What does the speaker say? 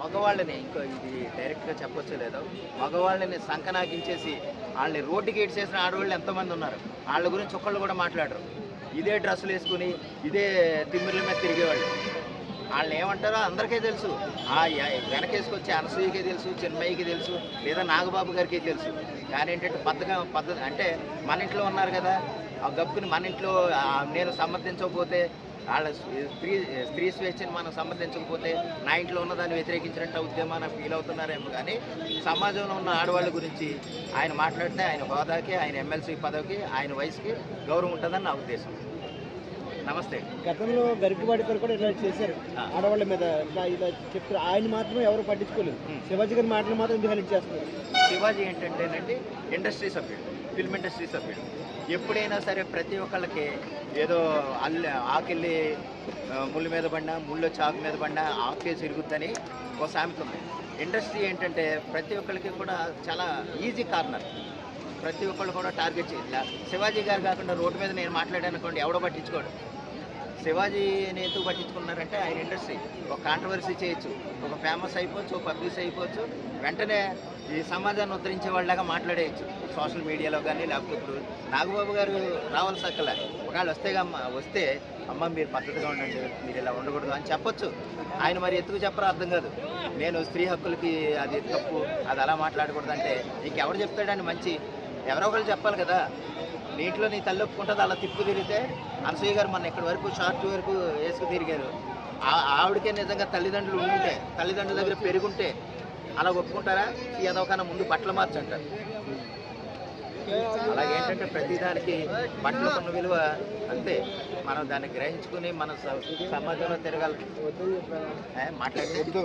మగవాళ్ళని ఇంకో ఇది డైరెక్ట్గా చెప్పొచ్చో లేదో, మగవాళ్ళని సంకనాగించేసి వాళ్ళని రోడ్డుకి ఏడ్చేసిన ఆడవాళ్ళు ఎంతోమంది ఉన్నారు. వాళ్ళ గురించి ఒక్కళ్ళు కూడా మాట్లాడరు. ఇదే డ్రెస్సులు వేసుకుని ఇదే తిమ్మిర్ల మీద తిరిగేవాళ్ళు. వాళ్ళని ఏమంటారో అందరికీ తెలుసు. వెనకేసుకొచ్చే అనసూయకే తెలుసు, చిన్మయ్యకి తెలుసు, లేదా నాగబాబు గారికి తెలుసు. కానీ ఏంటంటే పద్ధతి అంటే మన ఇంట్లో ఉన్నారు కదా, ఆ గప్పుని మన ఇంట్లో నేను సమర్థించకపోతే వాళ్ళ స్త్రీ స్వేచ్ఛని మనం సమర్థించకపోతే నా ఇంట్లో ఉన్నదాన్ని వ్యతిరేకించినట్టు ఉద్యమాన్ని ఫీల్ అవుతున్నారేమో. కానీ సమాజంలో ఉన్న ఆడవాళ్ళ గురించి ఆయన మాట్లాడితే ఆయన హోదాకి, ఆయన ఎమ్మెల్సీ పదవికి, ఆయన వయసుకి గౌరవం ఉంటుందని నా ఉద్దేశం. నమస్తే. గతంలో గరికపాటి గారు కూడా ఇలా చేశారు ఆడవాళ్ళ మీద, ఇలా చెప్తారు. ఆయన మాత్రం ఎవరు పట్టించుకోలేదు. శివాజీ గారి మాటలు మాత్రం ఎందుకు హెల్ప్ చేస్తున్నారు? శివాజీ ఏంటంటేనండి ఇండస్ట్రీ సభ్యుడు, ఫిల్మ్ ఇండస్ట్రీ సభ్యుడు. ఎప్పుడైనా సరే ప్రతి ఒక్కళ్ళకి ఏదో ఆకెళ్ళి ముళ్ళు మీద పడినా, ముళ్ళు చాకు మీద పడినా ఆకే తిరుగుద్దని ఒక సామెత ఉంది. ఇండస్ట్రీ ఏంటంటే ప్రతి ఒక్కరికి కూడా చాలా ఈజీ కార్నర్. ప్రతి ఒక్కళ్ళు కూడా టార్గెట్ చేయాలి. శివాజీ గారు కాకుండా రోడ్డు మీద నేను మాట్లాడానుకోండి, ఎవడో పట్టించుకోడు. శివాజీని ఎందుకు పట్టించుకున్నారంటే ఆయన ఇండస్ట్రీ. ఒక కాంట్రవర్సీ చేయొచ్చు, ఒక ఫేమస్ అయిపోవచ్చు, ఒక పబ్లిష్ అయిపోవచ్చు, వెంటనే ఈ సమాజాన్ని ఉద్ధరించే వాళ్ళగా మాట్లాడేయచ్చు సోషల్ మీడియాలో కానీ. లేకపోతే ఇప్పుడు నాగబాబు గారు రావాల్సి అక్కల ఒకవేళ వస్తే అమ్మ మీరు పద్ధతిగా ఉండండి, మీరు ఇలా ఉండకూడదు అని చెప్పొచ్చు. ఆయన మరి ఎందుకు చెప్పరో అర్థం కాదు. నేను స్త్రీ హక్కులకి అది తప్పు, అది అలా మాట్లాడకూడదు అంటే ఇంకెవరు చెప్తాడని మంచి ఎవరో ఒకరు చెప్పాలి కదా. నీటిలో నీ తల్లి ఒప్పుకుంటుంది అలా తిప్పు తిరిగితే అనసూయ గారు మన ఇక్కడి వరకు షార్ట్ వరకు వేసుకు తిరిగారు. ఆవిడకే నిజంగా తల్లిదండ్రులు ఉంటే, తల్లిదండ్రుల దగ్గర పెరుగుంటే అలా ఒప్పుకుంటారా? ఏదోకన్నా ముందు బట్టలు మార్చంటారు. అలాగేంటంటే ప్రతిదానికి బట్టలు ఉన్న విలువ అంతే. మనం దాన్ని గ్రహించుకుని మన సమాజంలో తిరగాలి. మాట్లాడితే